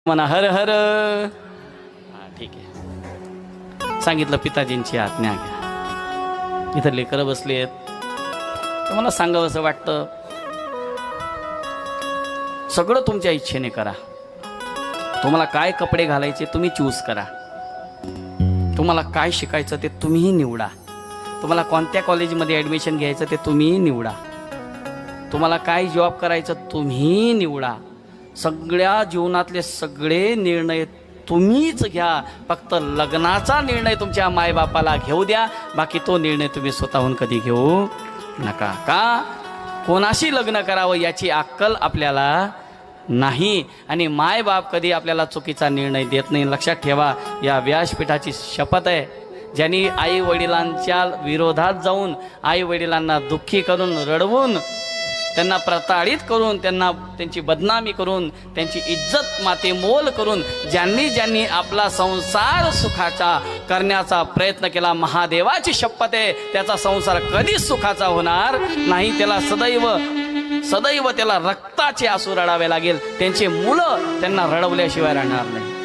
म्हणा हर हर. ठीक आहे, सांगितलं पिताजींची आज्ञा घ्या. इथं लेकरं बसली आहेत, तर मला सांगावं असं वाटतं, सगळं तुमच्या इच्छेने करा. तुम्हाला काय कपडे घालायचे तुम्ही चूज करा. तुम्हाला काय शिकायचं ते तुम्हीही निवडा. तुम्हाला कोणत्या कॉलेजमध्ये ॲडमिशन घ्यायचं ते तुम्हीही निवडा. तुम्हाला काय जॉब करायचं तुम्ही निवडा. सगळ्या जीवनातले सगळे निर्णय तुम्हीच घ्या. फक्त लग्नाचा निर्णय तुमच्या मायबापाला घेऊ द्या. बाकी तो निर्णय तुम्ही स्वतःहून कधी घेऊ नका. का? कोणाशी लग्न करावं याची अक्कल आपल्याला नाही, आणि मायबाप कधी आपल्याला चुकीचा निर्णय देत नाही. लक्षात ठेवा, या व्यासपीठाची शपथ आहे. ज्यांनी आई वडिलांच्या विरोधात जाऊन आई वडिलांना दुःखी करून, रडवून, त्यांना प्रताडित करून, त्यांची बदनामी करून, त्यांची इज्जत मातेमोल करून ज्यांनी आपला संसार सुखाचा करण्याचा प्रयत्न केला, महादेवाची शपथ आहे, त्याचा संसार कधीच सुखाचा होणार नाही. त्याला सदैव त्याला रक्ताचे आसू रडावे लागेल. त्यांचे मुलं त्यांना रडवल्याशिवाय राहणार नाही.